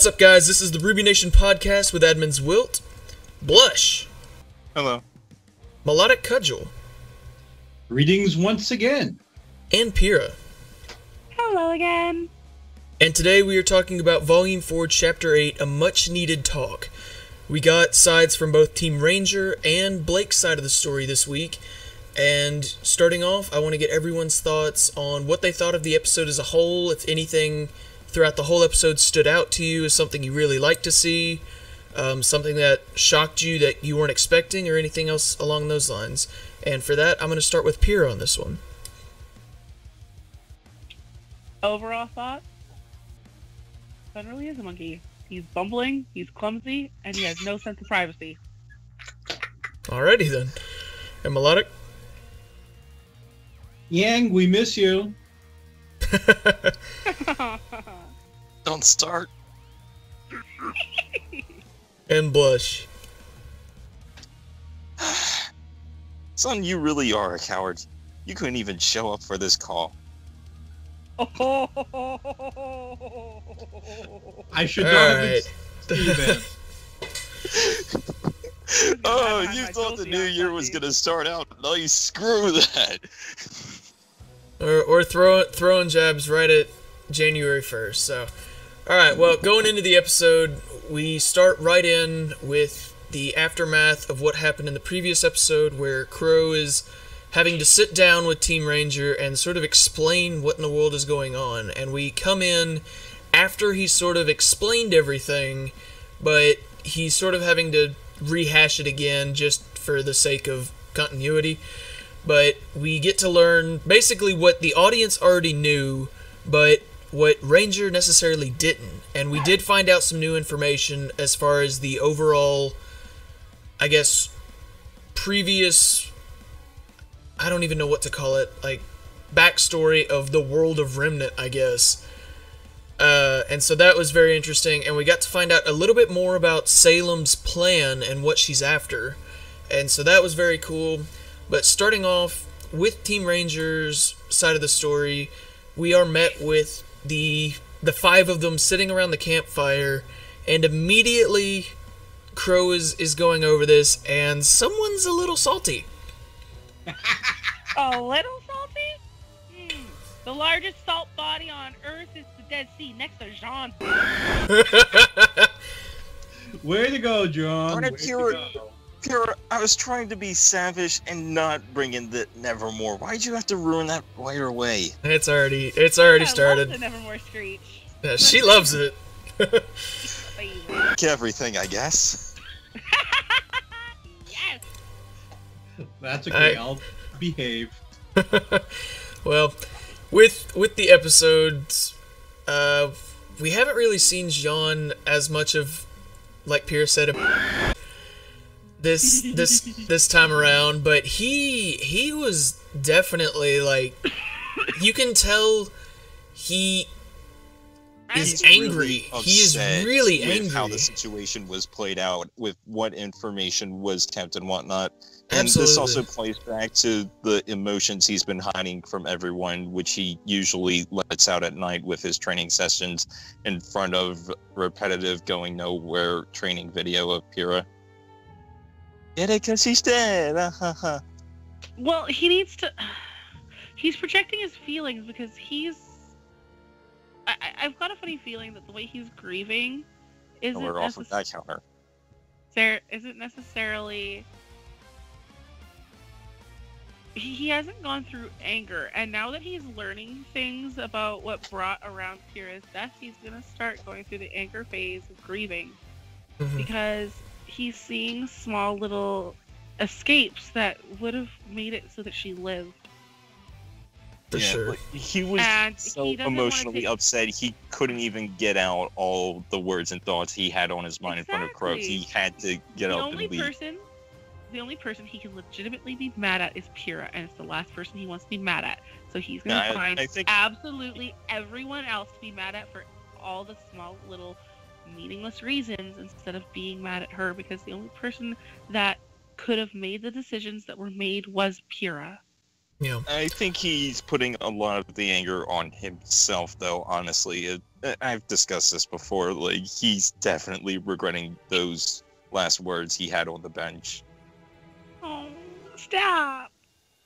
What's up, guys? This is the RWBY Nation podcast with admins Wilt, Blush, Hello. Melodic Cudgel, Greetings once again. and Pyrrha. Hello again. And today we are talking about Volume 4, Chapter 8, a much-needed talk. We got sides from both Team Ranger and Blake's side of the story this week. And starting off, I want to get everyone's thoughts on what they thought of the episode as a whole, if anything throughout the whole episode stood out to you as something you really liked to see, something that shocked you that you weren't expecting, or anything else along those lines. And for that, I'm going to start with Pyrrha on this one. Overall thoughts? Son really is a monkey. He's bumbling, he's clumsy, and he has no sense of privacy. Alrighty then. And Melodic? Yang, we miss you. Don't start. And Blush. Son, you really are a coward. You couldn't even show up for this call. I should not have been Steven. Oh, you thought the new year was gonna start out nice. Screw that. Or throwing jabs right at January 1st. So, alright, well, going into the episode, we start right in with the aftermath of what happened in the previous episode, where Qrow is having to sit down with Team Ranger and sort of explain what in the world is going on. And we come in after he's sort of explained everything, but he's sort of having to rehash it again just for the sake of continuity. But we get to learn basically what the audience already knew, but what Ranger necessarily didn't. And we did find out some new information as far as the overall, I guess, previous, I don't even know what to call it, like, backstory of the world of Remnant, I guess. And so that was very interesting, and we got to find out a little bit more about Salem's plan and what she's after. And so that was very cool. But starting off with Team Ranger's side of the story, we are met with the five of them sitting around the campfire, and immediately Qrow is going over this, and someone's a little salty. A little salty? The largest salt body on Earth is the Dead Sea, next to Jean. Way to go, John. Way to go. Pyrrha, I was trying to be savage and not bring in the Nevermore. Why'd you have to ruin that right away? It's already I started. love the Nevermore Screech. Yeah, she loves it. Everything, I guess. Yes! That's okay. I'll behave. Well, with the episodes, we haven't really seen Jean as much of, like Pyrrha said, this time around, but he was definitely, like, you can tell he is angry. He is really angry with how the situation was played out, with what information was kept and whatnot. And Absolutely. This also plays back to the emotions he's been hiding from everyone, which he usually lets out at night with his training sessions in front of repetitive going nowhere training video of Pyrrha. Get it? 'Cause he's dead. Well, he needs to... He's projecting his feelings because he's... I've got a funny feeling that the way he's grieving isn't We're off of that counter. isn't necessarily... He hasn't gone through anger, and now that he's learning things about what brought around Pyrrha's death, he's gonna start going through the anger phase of grieving. Because he's seeing small little escapes that would have made it so that she lived. For sure. Like, he was And so he doesn't emotionally upset, he couldn't even get out all the words and thoughts he had on his mind in front of Qrow. He had to get up and leave. The only person he can legitimately be mad at is Pyrrha, and it's the last person he wants to be mad at. So he's going to find absolutely everyone else to be mad at for all the small little meaningless reasons instead of being mad at her, because the only person that could have made the decisions that were made was Pyrrha. Yeah. I think he's putting a lot of the anger on himself, though, honestly. I've discussed this before. Like, he's definitely regretting those last words he had on the bench. Oh, stop.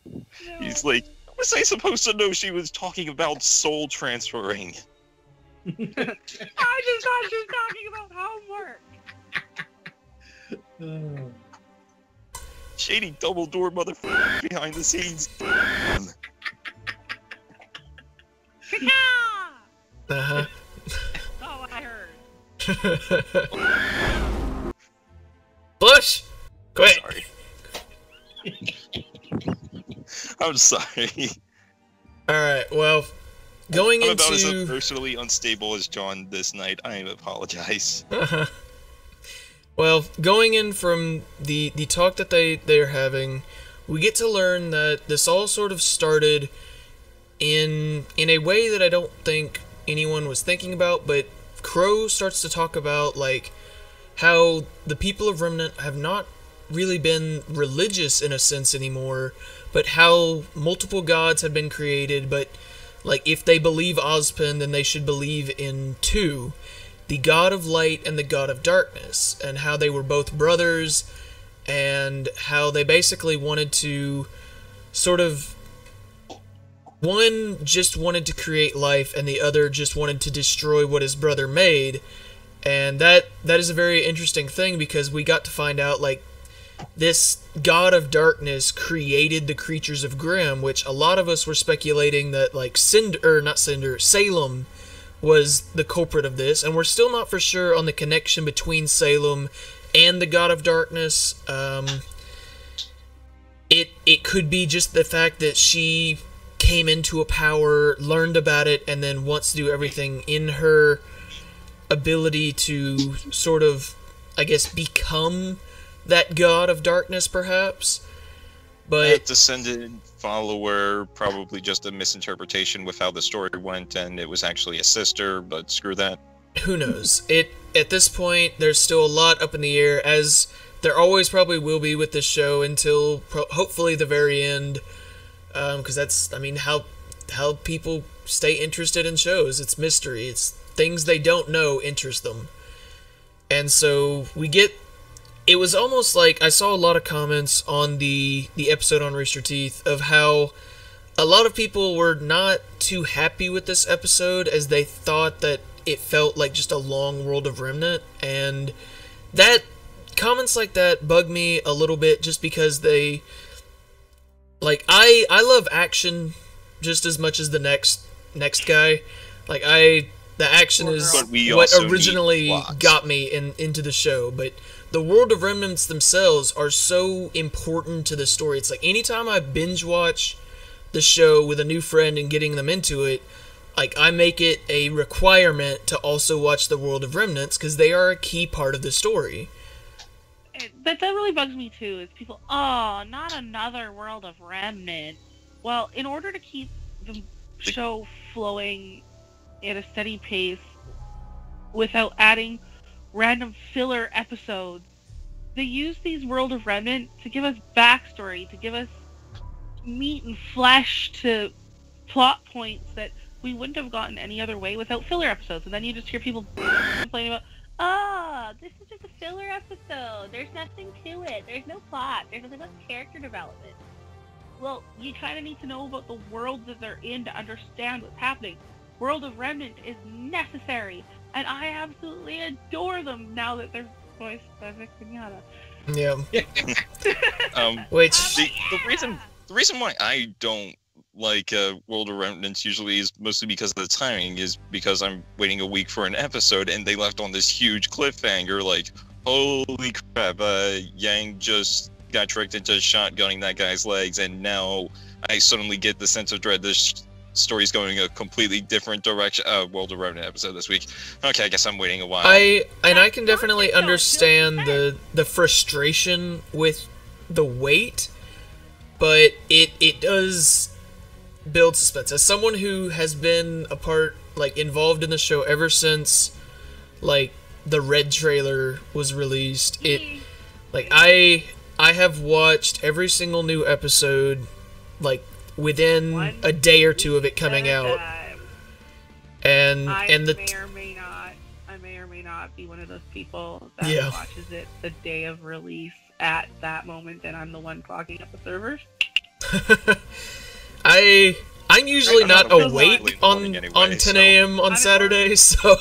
No. He's like, was I supposed to know she was talking about soul transferring? I just thought she was talking about homework. Shady double door motherfucker behind the scenes. Uh-huh. Oh, I heard. Bush! Quick! Sorry. I'm sorry. Alright, well, going I'm into... about as emotionally unstable as John this night. I apologize. Well, going in from the talk that they're having, we get to learn that this all sort of started in a way that I don't think anyone was thinking about, but Qrow starts to talk about, like, how the people of Remnant have not really been religious in a sense anymore, but how multiple gods have been created, but, like, if they believe Ozpin, then they should believe in two. The god of light and the god of darkness, and how they were both brothers, and how they basically wanted to sort of... One just wanted to create life, and the other just wanted to destroy what his brother made. And that is a very interesting thing, because we got to find out, like, this god of darkness created the creatures of Grimm, which a lot of us were speculating that, like, Salem was the culprit of this, and we're still not for sure on the connection between Salem and the god of darkness. It could be just the fact that she came into a power, learned about it, and then wants to do everything in her ability to sort of, I guess, become that god of darkness, perhaps. But descendant follower, probably just a misinterpretation with how the story went, and it was actually a sister, but screw that. Who knows? At this point, there's still a lot up in the air, as there always probably will be with this show until hopefully the very end, because that's, I mean, how people stay interested in shows. It's mystery. It's things they don't know interest them. And so we get... It was almost like I saw a lot of comments on the episode on Rooster Teeth of how a lot of people were not too happy with this episode, as they thought that it felt like just a long World of Remnant, and that comments like that bug me a little bit, just because they, like, I love action just as much as the next guy. Like, the action is what originally got me into the show, but the World of Remnants themselves are so important to the story. It's like anytime I binge watch the show with a new friend and getting them into it, like, I make it a requirement to also watch the World of Remnants, because they are a key part of the story. That really bugs me too, is people, oh, not another World of Remnant. Well, in order to keep the show flowing at a steady pace without adding random filler episodes, they use these World of Remnant to give us backstory, to give us meat and flesh to plot points that we wouldn't have gotten any other way without filler episodes. And then you just hear people complaining about, oh, this is just a filler episode, there's nothing to it, there's no plot, there's nothing about character development. Well, you kind of need to know about the world that they're in to understand what's happening. World of Remnant is necessary, and I absolutely adore them now that they're voiced by Vic Mignogna. Yeah. Which the reason why I don't like World of Remnants usually is mostly because of the timing, is because I'm waiting a week for an episode, and they left on this huge cliffhanger, like, holy crap, Yang just got tricked into shotgunning that guy's legs, and now I suddenly get the sense of dread this story's going a completely different direction. World of Remnant episode this week. Okay, I guess I'm waiting a while. I can definitely understand the frustration with the wait, but it does build suspense. As someone who has been involved in the show ever since, like, the Red trailer was released, I have watched every single new episode, like, within a day or two of it coming out. And I may or may not be one of those people that watches it the day of release at that moment, and I'm the one clogging up the servers. I'm usually not awake on 10 a.m. on Saturdays, so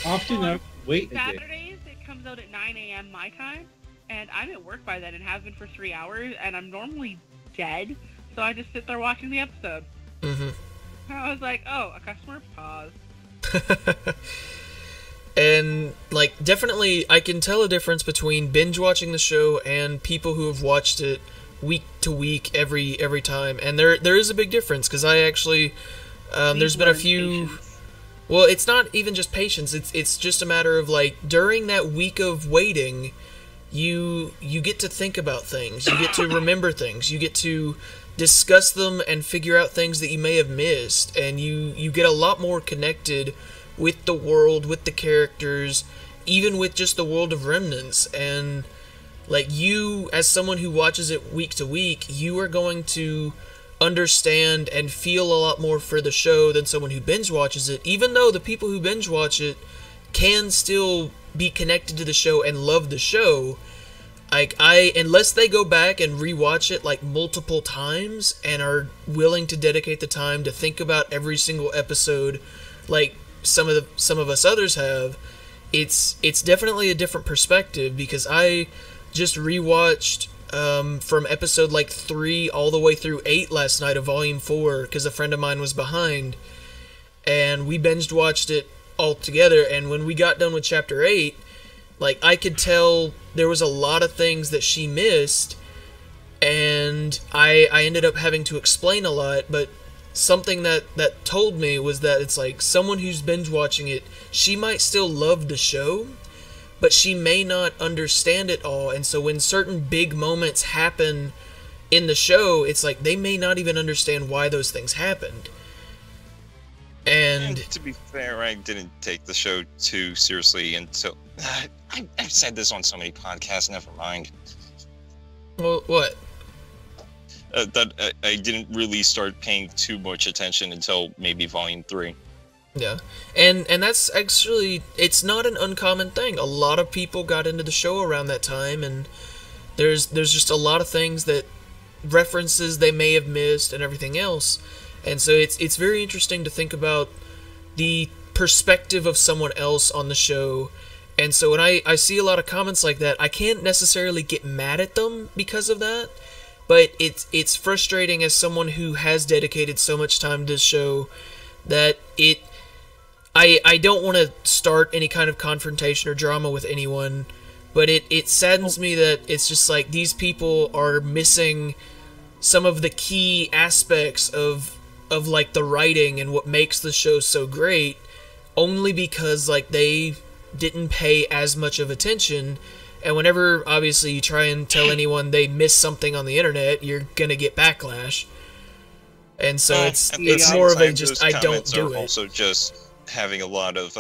often I wait. Saturdays it comes out at 9 a.m. my time, and I'm at work by then and have been for 3 hours, and I'm normally dead, so I just sit there watching the episode. Mm-hmm. I was like, oh, a customer, pause. And, like, definitely, I can tell a difference between binge watching the show and people who have watched it week to week every time. And there is a big difference, because I actually, there's been a few... Patience. Well, it's not even just patience, it's just a matter of, like, during that week of waiting, you get to think about things, you get to remember things, you get to discuss them and figure out things that you may have missed, and you get a lot more connected with the world, with the characters, even with just the world of Remnants. And like, you as someone who watches it week to week, you are going to understand and feel a lot more for the show than someone who binge watches it, even though the people who binge watch it can still be connected to the show and love the show. Like, unless they go back and rewatch it like multiple times and are willing to dedicate the time to think about every single episode, like some of us others have, it's definitely a different perspective. Because I just rewatched from episode like 3 all the way through 8 last night of Volume 4 because a friend of mine was behind, and we binged watched it all together. And when we got done with chapter 8, like, I could tell there was a lot of things that she missed, and I ended up having to explain a lot. But something that told me was that it's like, someone who's binge watching it, she might still love the show, but she may not understand it all. And so when certain big moments happen in the show, it's like they may not even understand why those things happened. And to be fair, I didn't take the show too seriously until... I've said this on so many podcasts, never mind. Well, what? That I didn't really start paying too much attention until maybe Volume 3. Yeah, and that's actually, it's not an uncommon thing. A lot of people got into the show around that time, and there's just a lot of things that references they may have missed and everything else. And so it's very interesting to think about the perspective of someone else on the show. And so when I see a lot of comments like that, I can't necessarily get mad at them because of that, but it's frustrating as someone who has dedicated so much time to the show that I don't want to start any kind of confrontation or drama with anyone, but it saddens me that it's just like these people are missing some of the key aspects of like the writing and what makes the show so great, only because like they didn't pay as much of attention. And whenever obviously you try and tell anyone they missed something on the internet, you're gonna get backlash. And so it's more of a just I don't do it. Also just having a lot of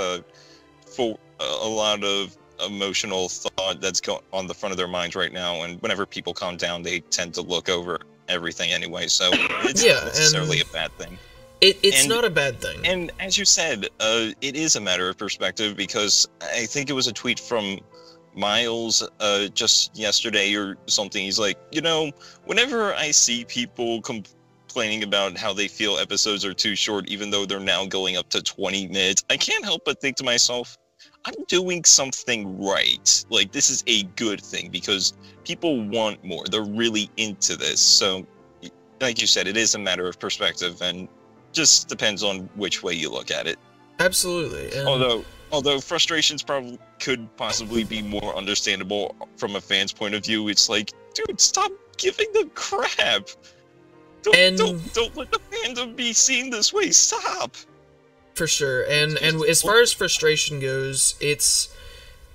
emotional thought that's on the front of their minds right now, and whenever people calm down, they tend to look over everything anyway, so it's not necessarily a bad thing. It's not a bad thing. And as you said, it is a matter of perspective, because I think it was a tweet from Miles just yesterday or something. He's like, whenever I see people complaining about how they feel episodes are too short, even though they're now going up to 20 minutes, I can't help but think to myself, I'm doing something right. Like, this is a good thing, because people want more. They're really into this. So, like you said, it is a matter of perspective, and just depends on which way you look at it. Absolutely. And although frustrations could possibly be more understandable from a fan's point of view, it's like, dude, stop giving them crap. Don't let the fandom be seen this way. Stop. For sure. And as far as frustration goes, it's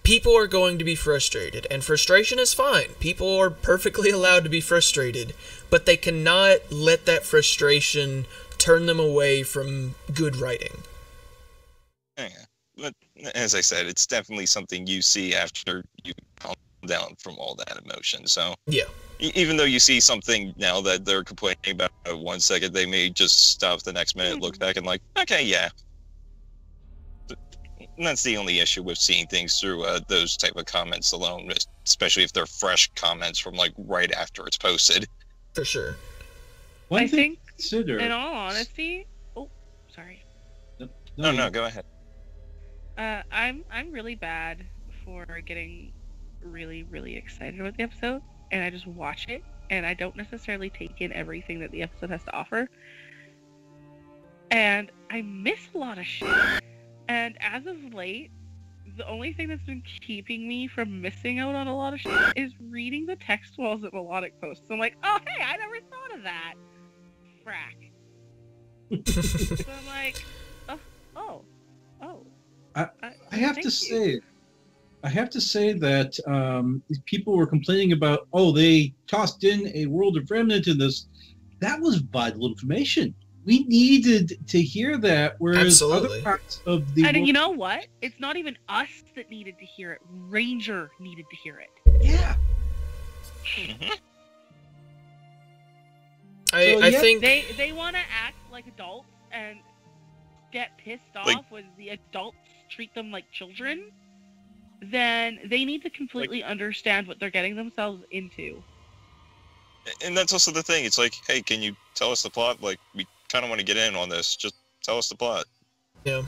people are going to be frustrated, and frustration is fine. People are perfectly allowed to be frustrated, but they cannot let that frustration turn them away from good writing. Yeah, but as I said, it's definitely something you see after you calm down from all that emotion. So yeah, even though you see something now that they're complaining about 1 second they may just stop the next minute, look back, and like, okay, yeah. And that's the only issue with seeing things through those type of comments alone, especially if they're fresh comments from like right after it's posted. For sure. One I thing think, to consider. in all honesty, sorry. No, go ahead. I'm really bad for getting really, really excited about the episode, and I just watch it, and I don't necessarily take in everything that the episode has to offer. And I miss a lot of shit. And as of late, the only thing that's been keeping me from missing out on a lot of shit is reading the text walls that Melodic posts. I'm like, oh, hey, I never thought of that. Frack. So I'm like, oh. I have to say that people were complaining about, they tossed in a World of Remnant in this. That was vital information. We needed to hear that, whereas Absolutely. other parts of the And you know what? It's not even us that needed to hear it. Ranger needed to hear it. Yeah. I think They want to act like adults and get pissed off when the adults treat them like children. Then they need to completely understand what they're getting themselves into. And that's also the thing. It's like, hey, can you tell us the plot? Like, we kind of want to get in on this. Just tell us the plot. Yeah.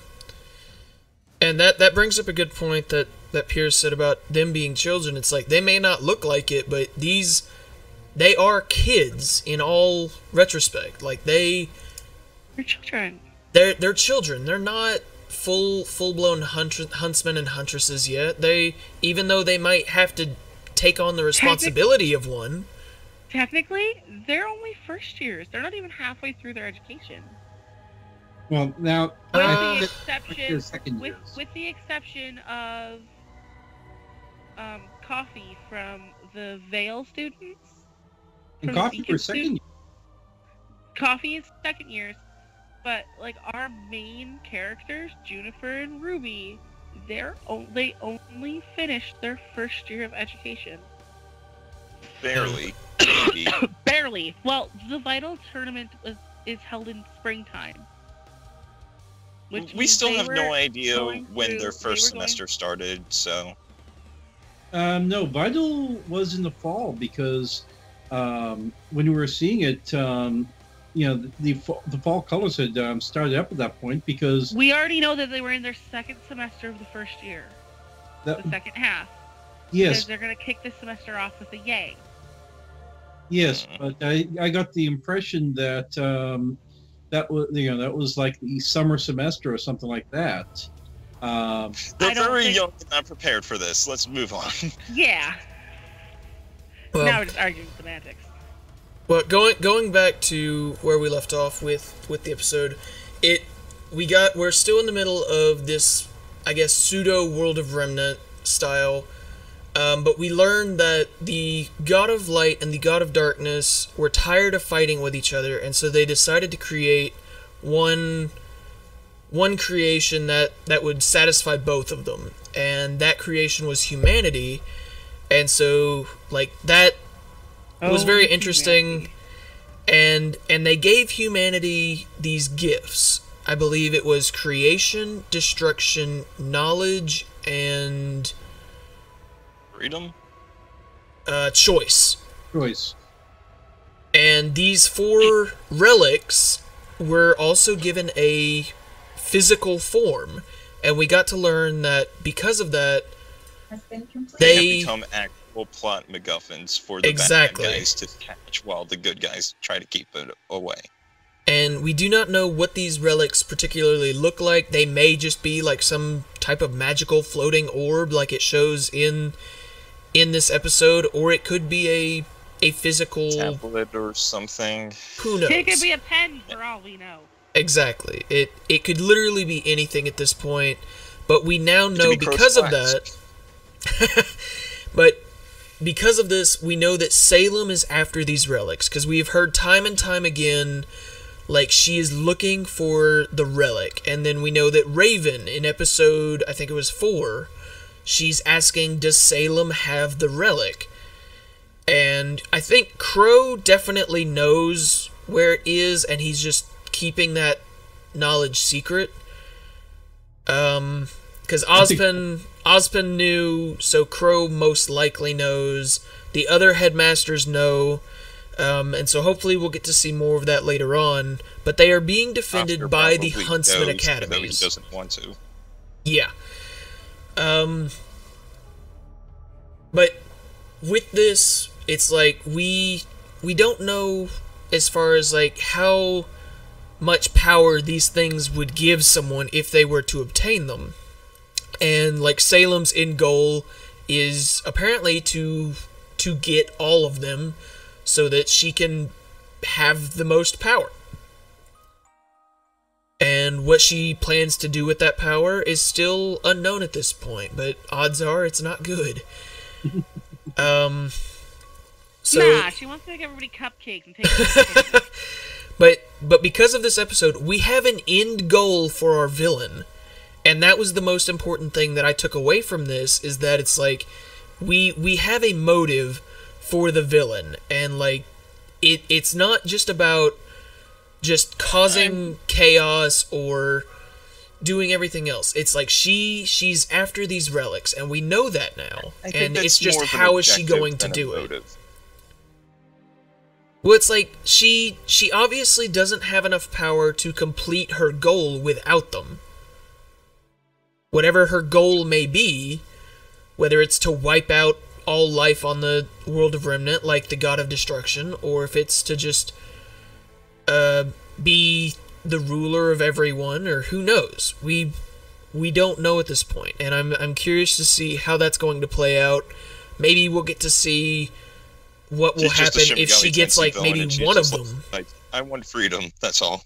And that brings up a good point that Pyrrha said about them being children. It's like, they may not look like it, but they are kids in all retrospect. Like, They're children. They're children. They're not full-blown huntsmen and huntresses yet. Even though they might have to take on the responsibility of one. Technically, they're only first years. They're not even halfway through their education. Well, now With the exception of Coffee from the Vale students. and from the Coffee Beacon for second year. Coffee is second years, but like our main characters, Juniper and Ruby, they only finished their first year of education. Barely. Maybe. Barely. Well, the Vital tournament is held in springtime. We still have no idea when their first semester started, so... No, Vital was in the fall because when we were seeing it, the fall colors had started up at that point because... We already know that they were in their second semester of the first year. The second half. Yes. Because they're going to kick this semester off with a yay. Yes, but I got the impression that that was like the summer semester or something like that. They're very young and not prepared for this. Let's move on. Yeah. Well, now we're just arguing semantics. Well, going back to where we left off with the episode, we're still in the middle of this, I guess, pseudo World of Remnant style. But we learned that the God of Light and the God of Darkness were tired of fighting with each other, and so they decided to create one creation that would satisfy both of them. And that creation was humanity. And so, like, that was very interesting. And they gave humanity these gifts. I believe it was creation, destruction, knowledge, and... Freedom? Choice. And these 4 relics were also given a physical form. And we got to learn that because of that, they have become actual plot MacGuffins for the bad guys to catch while the good guys try to keep it away. And we do not know what these relics particularly look like. They may just be like some type of magical floating orb like it shows in this episode, or it could be a physical tablet or something. Who knows? It could be a pen for all we know. Exactly. It could literally be anything at this point, but we now know because of that. But because of this, we know that Salem is after these relics, because we have heard time and time again, like, she is looking for the relic. And then we know that Raven, in episode, I think it was 4, she's asking, does Salem have the relic? And I think Qrow definitely knows where it is, and he's just keeping that knowledge secret. Because Ozpin knew, so Qrow most likely knows. The other headmasters know, and so hopefully we'll get to see more of that later on. But they are being defended Oscar by the probably Huntsman knows, Academies. though he doesn't want to. Yeah. But with this, it's like we don't know as far as like how much power these things would give someone if they were to obtain them. And like Salem's end goal is apparently to get all of them so that she can have the most power. And what she plans to do with that power is still unknown at this point, but odds are it's not good. So, nah, she wants to make everybody cupcakes and take them. But because of this episode, we have an end goal for our villain. And that was the most important thing that I took away from this, is that it's like we have a motive for the villain, and like it's not just about just causing chaos or doing everything else. It's like she's after these relics, and we know that now. And it's just how is she going to do it? Well, it's like she obviously doesn't have enough power to complete her goal without them. Whatever her goal may be, whether it's to wipe out all life on the world of Remnant like the God of Destruction, or if it's to just be the ruler of everyone, or who knows. We don't know at this point, and I'm curious to see how that's going to play out. Maybe we'll get to see what will happen if she gets like maybe one of them. Like, I want freedom, that's all.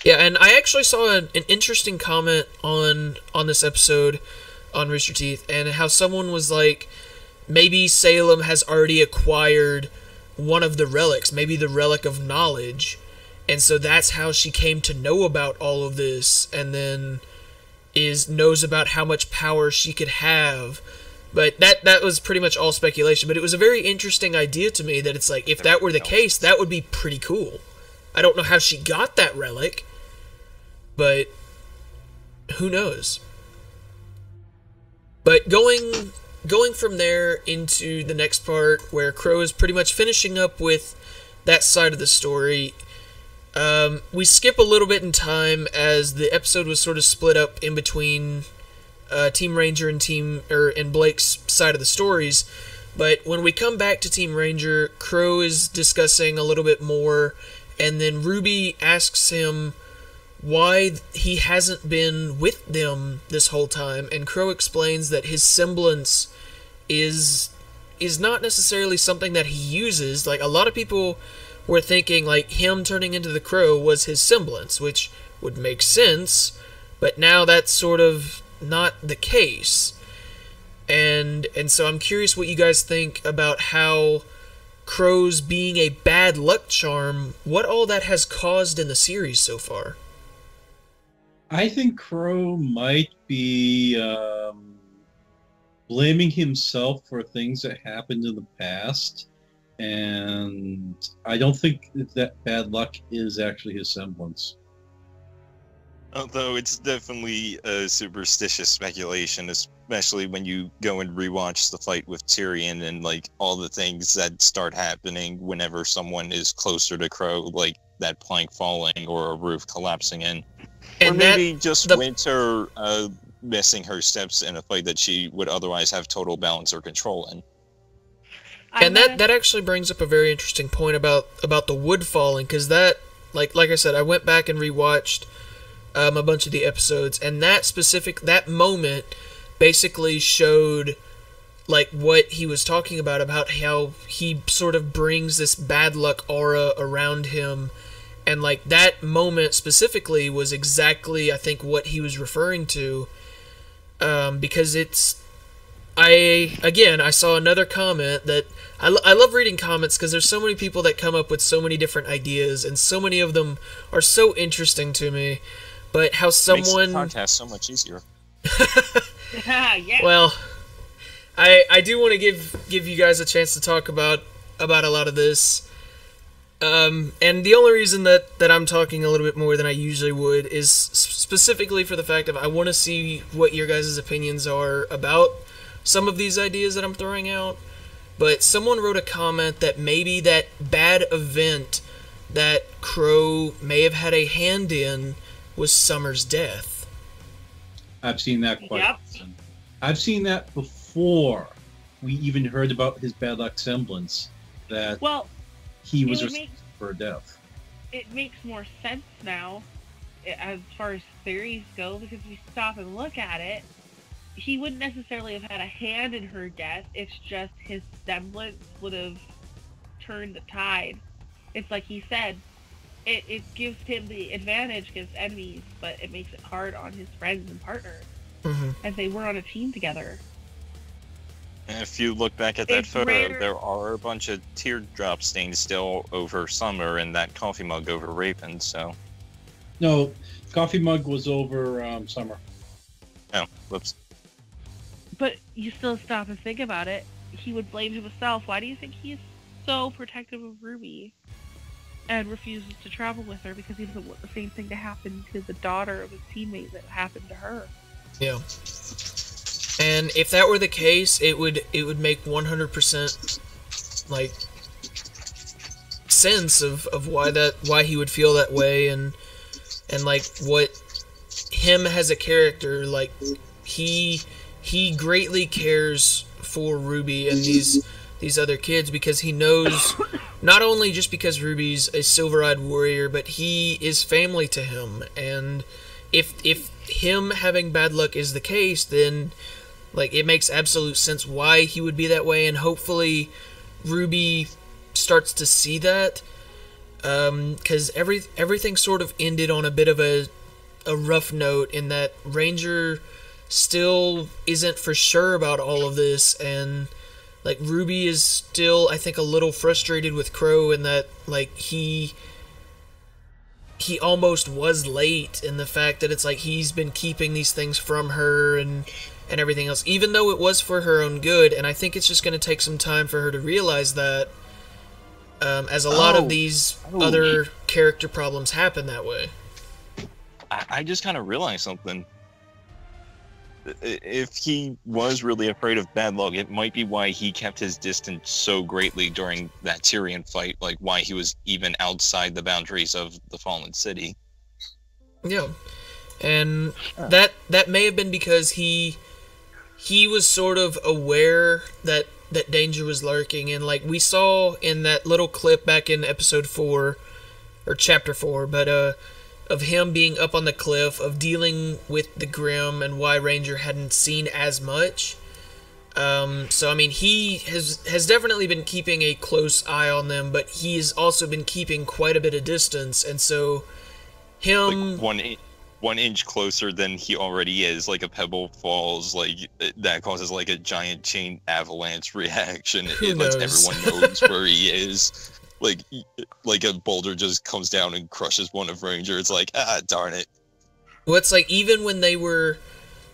Yeah, and I actually saw an interesting comment on this episode on Rooster Teeth, and how someone was like, maybe Salem has already acquired one of the relics, maybe the Relic of Knowledge, and so that's how she came to know about all of this, and then knows about how much power she could have. But that was pretty much all speculation, but it was a very interesting idea to me that it's like, if that were the case, that would be pretty cool. I don't know how she got that relic, but who knows? But going from there into the next part, where Qrow is pretty much finishing up with that side of the story, we skip a little bit in time as the episode was sort of split up in between Team Ranger and Blake's side of the stories. But when we come back to Team Ranger, Qrow is discussing a little bit more, and then RWBY asks him why he hasn't been with them this whole time, and Qrow explains that his semblance is not necessarily something that he uses. Like, a lot of people were thinking like him turning into the Qrow was his semblance, which would make sense, but now that's sort of not the case. And so I'm curious what you guys think about how Qrow's being a bad luck charm, what all that has caused in the series so far. I think Qrow might be blaming himself for things that happened in the past, and I don't think that bad luck is actually his semblance. Although it's definitely a superstitious speculation, especially when you go and rewatch the fight with Tyrian and like all the things that start happening whenever someone is closer to Qrow, like that plank falling or a roof collapsing in. And or maybe Winter missing her steps in a fight that she would otherwise have total balance or control in. And that actually brings up a very interesting point about the wood falling, because that, like I said, I went back and rewatched a bunch of the episodes, and that moment basically showed like what he was talking about how he sort of brings this bad luck aura around him. And like that moment specifically was exactly, I think, what he was referring to, because I saw another comment that I love reading comments, because there's so many people that come up with so many different ideas, and so many of them are so interesting to me. But how someone makes the podcast so much easier. Yeah. Well, I do want to give you guys a chance to talk about a lot of this. And the only reason that I'm talking a little bit more than I usually would is specifically for the fact of I want to see what your guys' opinions are about some of these ideas that I'm throwing out. But someone wrote a comment that maybe that bad event that Qrow may have had a hand in was Summer's death. I've seen that quite often. I've seen that before we even heard about his bad luck semblance, that he was responsible for her death. It makes more sense now, as far as theories go, because if you stop and look at it, he wouldn't necessarily have had a hand in her death. It's just his semblance would have turned the tide. It's like he said, it gives him the advantage against enemies, but it makes it hard on his friends and partners. As they were on a team together. And if you look back at that photo, there are a bunch of teardrop stains still over Summer and that coffee mug over Raven, so... No, coffee mug was over Summer. Oh, whoops. But you still stop and think about it. He would blame himself. Why do you think he's so protective of RWBY and refuses to travel with her? Because he doesn't want the same thing to happen to the daughter of his teammate that happened to her. Yeah. And if that were the case, it would make 100% like sense of why he would feel that way, and like what him as a character, like he greatly cares for RWBY and these other kids, because he knows not only just because RWBY's a silver-eyed warrior, but he is family to him. And if him having bad luck is the case, then like it makes absolute sense why he would be that way, and hopefully RWBY starts to see that, because everything sort of ended on a bit of a rough note, in that Ranger still isn't for sure about all of this, and like RWBY is still, I think, a little frustrated with Qrow, in that like he almost was late, in the fact that it's like he's been keeping these things from her and everything else, even though it was for her own good. And I think it's just going to take some time for her to realize that, as a lot of these other character problems happen that way. I just kind of realized something. If he was really afraid of bad luck, it might be why he kept his distance so greatly during that Tyrian fight, like why he was even outside the boundaries of the Fallen City. Yeah. And that may have been because he was sort of aware that danger was lurking, and like we saw in that little clip back in episode 4 or chapter 4, but of him being up on the cliff, of dealing with the Grimm, and why Ranger hadn't seen as much. So I mean, he has definitely been keeping a close eye on them, but he's also been keeping quite a bit of distance, and so him like one inch closer than he already is, like a pebble falls, like that causes like a giant chain avalanche reaction. It lets everyone knows where he is. Like a boulder just comes down and crushes one of Ranger. It's like, darn it. Well, it's like, even when they were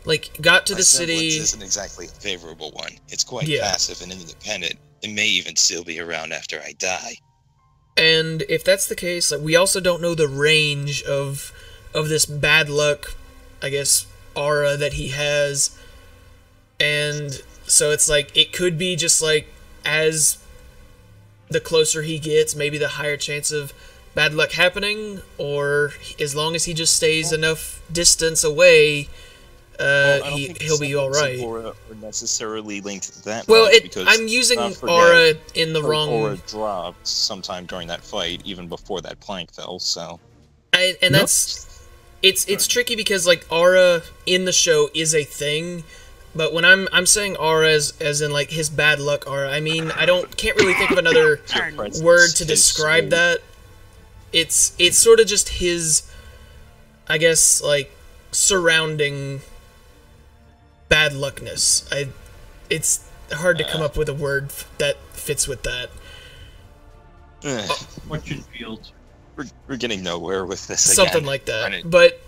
like got to the city, isn't exactly a favorable one. It's quite passive and independent. It may even still be around after I die. And if that's the case, like, we also don't know the range of this bad luck, I guess, aura that he has. And so it's like, it could be just like, as the closer he gets, maybe the higher chance of bad luck happening, or as long as he just stays enough distance away, he'll be all right. Aura are necessarily linked to that. Well, I'm using aura in the wrong. Aura dropped sometime during that fight, even before that plank fell. So, that's it's tricky, because like aura in the show is a thing. But when I'm saying aura as in like his bad luck aura, I mean, can't really think of another word to describe that. It's sort of just his, I guess, like, surrounding bad luckness. It's hard to come up with a word that fits with that. Fortune field. We're getting nowhere with this. Something like that. But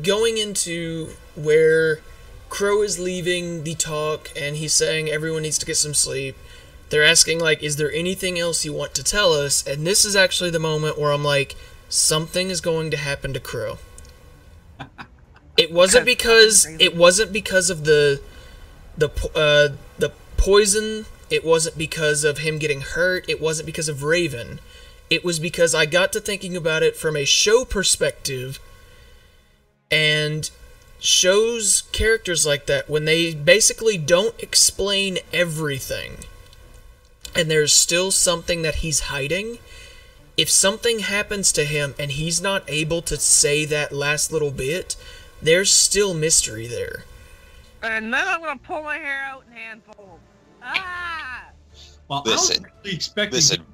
going into where Qrow is leaving the talk, and he's saying everyone needs to get some sleep, They're asking, like, is there anything else you want to tell us? And this is actually the moment where I'm like, something is going to happen to Qrow. It wasn't because of the poison. It wasn't because of him getting hurt. It wasn't because of Raven. It was because I got to thinking about it from a show perspective, and shows characters like that, when they basically don't explain everything, and there's still something that he's hiding, if something happens to him and he's not able to say that last little bit, there's still mystery there. And then I'm going to pull my hair out in handfuls. Ah! Well, listen,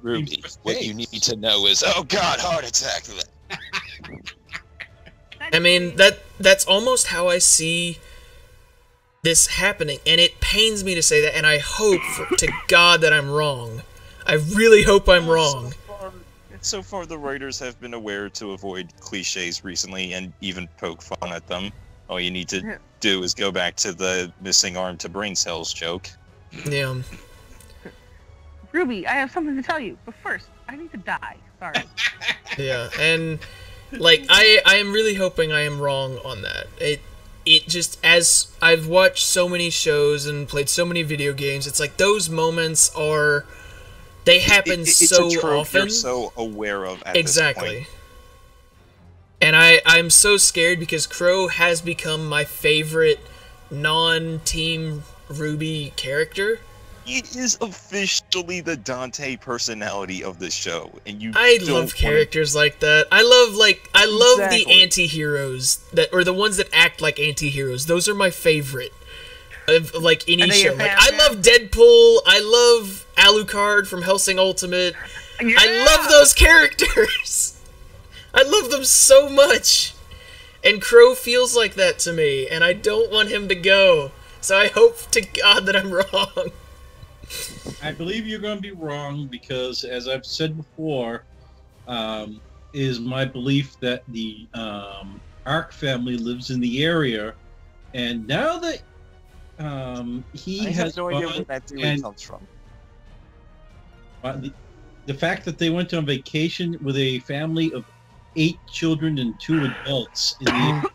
Ruby, what you need to know is, oh god, heart attack. I mean, that's almost how I see this happening, and it pains me to say that, and I hope to God that I'm wrong. I really hope I'm wrong. So far, the writers have been aware to avoid cliches recently and even poke fun at them. All you need to do is go back to the missing arm to brain cells joke. Yeah. Ruby, I have something to tell you, but first, I need to die. Sorry. Yeah, and, like, I am really hoping I am wrong on that. It just, as I've watched so many shows and played so many video games, it's like those moments are, they happen so it's a trope often. You're so aware of at Exactly. this point. And I'm so scared because Qrow has become my favorite non-Team RWBY character. It is officially the Dante personality of the show, and I love characters like that. I love the anti-heroes or the ones that act like anti-heroes. Those are my favorite of like any show. Like, I love Deadpool. I love Alucard from Hellsing Ultimate. Yeah! I love those characters. I love them so much. And Qrow feels like that to me, and I don't want him to go. So I hope to God that I'm wrong. I believe you're going to be wrong because, as I've said before, is my belief that the Ark family lives in the area, and now that he has no idea where that theory comes from. The fact that they went on vacation with a family of 8 children and 2 adults in the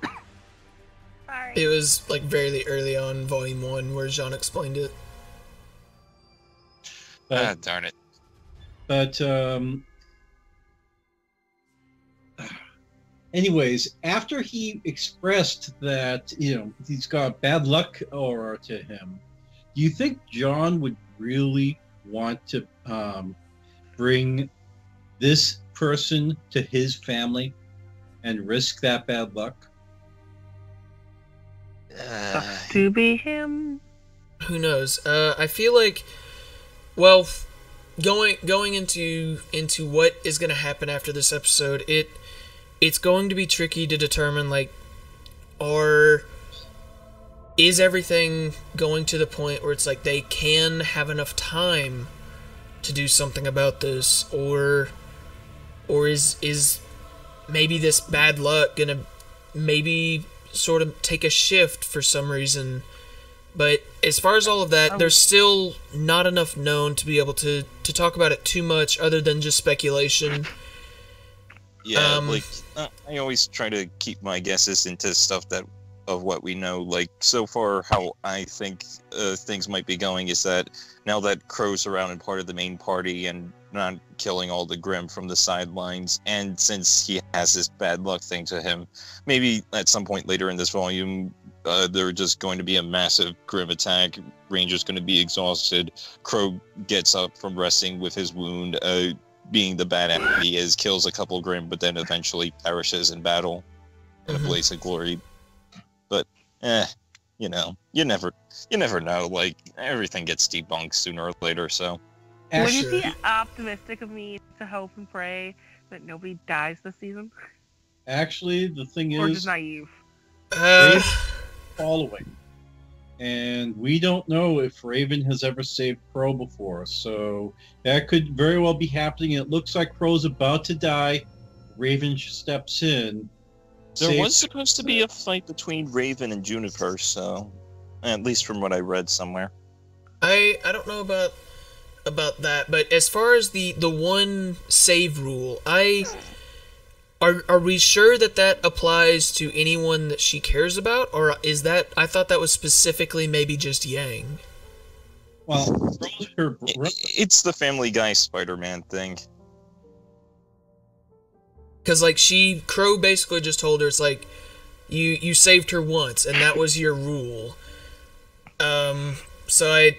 It was like very early on, Volume 1, where Jean explained it. Darn it. But, anyways, after he expressed that, he's got bad luck aura to him, do you think John would really want to bring this person to his family and risk that bad luck? To be him? Who knows? I feel like, well, going into what is going to happen after this episode, it's going to be tricky to determine, like, is everything going to the point where it's like they can have enough time to do something about this, or is maybe this bad luck gonna maybe sort of take a shift for some reason. But as far as all of that, there's still not enough known to be able to talk about it too much, other than just speculation. Yeah, I always try to keep my guesses into stuff of what we know. Like, so far, how I think things might be going is that now that Qrow's around and part of the main party and not killing all the Grimm from the sidelines, and since he has this bad luck thing to him, maybe at some point later in this volume, there's just going to be a massive Grimm attack. Ranger's going to be exhausted. Qrow gets up from resting with his wound, being the badass he is, kills a couple Grimm, but then eventually perishes in battle in a blaze of glory. But, you never know. Like, everything gets debunked sooner or later, so. Would it be optimistic of me to hope and pray that nobody dies this season? Actually, the thing is... Or just naive? Following. And we don't know if Raven has ever saved Qrow before, so that could very well be happening. It looks like Qrow's about to die. Raven steps in. There was supposed to be a fight between Raven and Juniper, so at least from what I read somewhere. I don't know about about that, but as far as the one save rule, are we sure that that applies to anyone that she cares about, or is that, I thought that was specifically maybe just Yang? Well, It's the Family Guy Spider-Man thing. Because, like, Qrow basically just told her, it's like, you saved her once, and that was your rule. So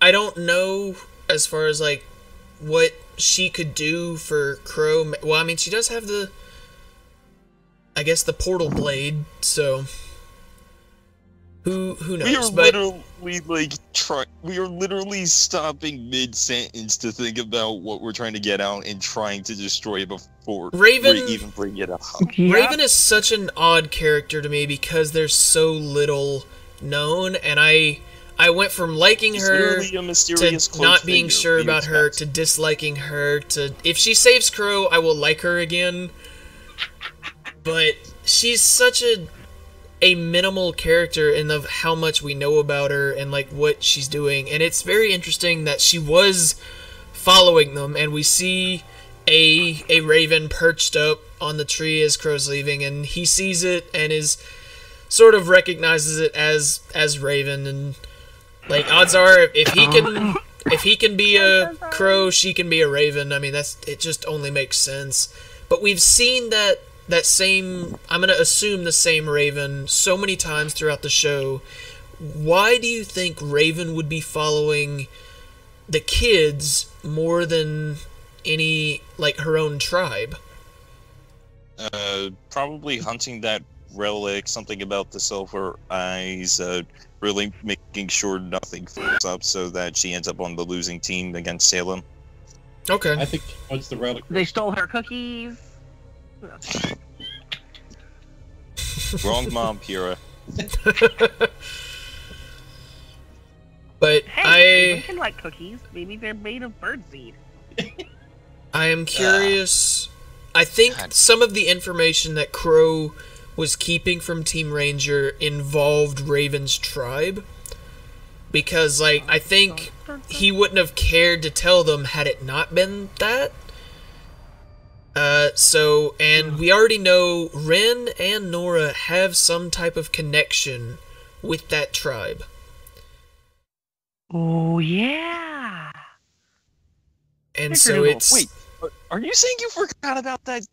I don't know as far as, like, what she could do for Qrow. Well, I mean, she does have the, I guess, the portal blade, so who knows? We are literally stopping mid-sentence to think about what we're trying to get out and trying to destroy it before Raven, we even bring it up. Raven is such an odd character to me because there's so little known, and I went from liking her to not being sure about her to disliking her to, if she saves Qrow, I will like her again. But she's such a minimal character in of how much we know about her and like what she's doing, and it's very interesting that she was following them, and we see a raven perched up on the tree as Qrow's leaving, and he sees it and is sort of recognizes it as Raven, and like odds are if he can be a Qrow, she can be a Raven. I mean, it just only makes sense. But we've seen that same, I'm gonna assume the same Raven so many times throughout the show. Why do you think Raven would be following the kids more than any, like, her own tribe? Probably hunting that relic, something about the silver eyes, really making sure nothing fucks up so that she ends up on the losing team against Salem. Okay. I think what's the relic? They stole her cookies. Wrong mom, Pyrrha. But hey, I can like cookies. Maybe they're made of birdseed. I am curious. I think some of the information that Qrow was keeping from Team Ranger involved Raven's tribe. Because, like, I think he wouldn't have cared to tell them had it not been that. And we already know Ren and Nora have some type of connection with that tribe. Oh, yeah. And so it's... Wait, are you saying you forgot about that,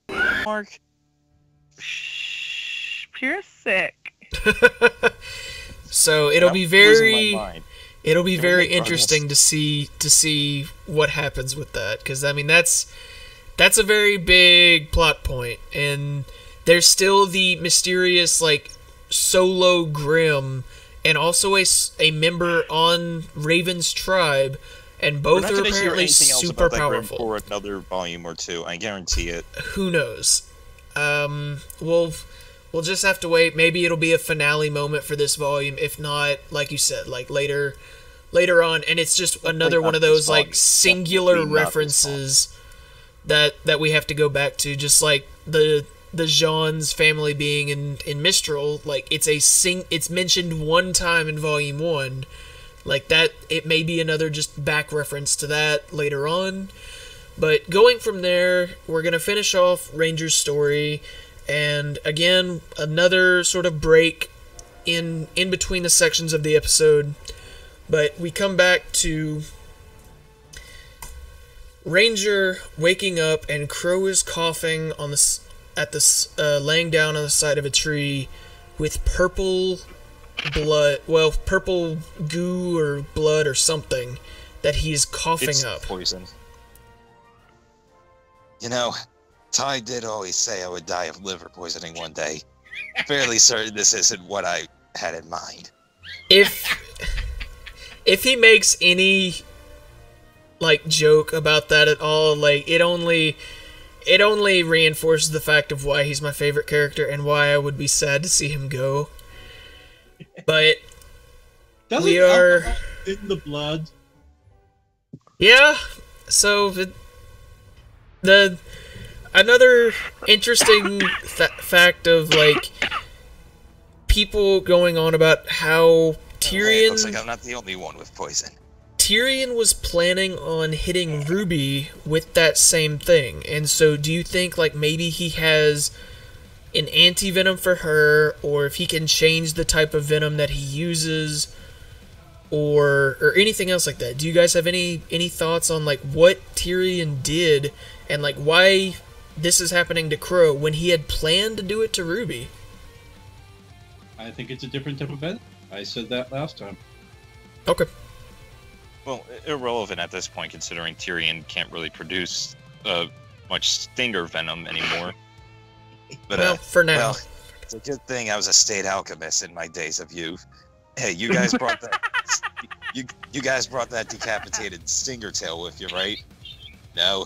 Mark? Shh, Pyrrha's sick. So it'll be very interesting to see what happens with that, because I mean that's a very big plot point, and there's still the mysterious, like, Solo Grim, and also a member on Raven's tribe, and both are apparently super powerful. For another volume or two, I guarantee it. Who knows? We'll just have to wait. Maybe it'll be a finale moment for this volume. If not, like you said, like later on, and it's just another one of those like singular references that we have to go back to, just like the Jean's family being in Mistral. Like it's mentioned one time in volume 1. Like that, it may be another just back reference to that later on. But going from there, we're gonna finish off Ranger's story, and again, another sort of break in between the sections of the episode. But we come back to Ranger waking up, and Qrow is coughing on laying down on the side of a tree with purple blood, well, purple goo or blood or something that he's coughing up. Poison. You know, Ty did always say I would die of liver poisoning one day. Fairly certain this isn't what I had in mind. If he makes any, like, joke about that at all, like, it only reinforces the fact of why he's my favorite character and why I would be sad to see him go. But we are in the blood. Yeah, so another interesting fact of, like, people going on about how Tyrian... Looks like I'm not the only one with poison. Tyrian was planning on hitting RWBY with that same thing, and so do you think like maybe he has an anti-venom for her, or if he can change the type of venom that he uses, or anything else like that? Do you guys have any thoughts on like what Tyrian did and like why this is happening to Qrow when he had planned to do it to RWBY? I think it's a different type of venom. I said that last time. Okay. Well, irrelevant at this point, considering Tyrian can't really produce much stinger venom anymore. But, well, for now. Well, it's a good thing I was a state alchemist in my days of youth. Hey, you guys brought that. you guys brought that decapitated stinger tail with you, right? No.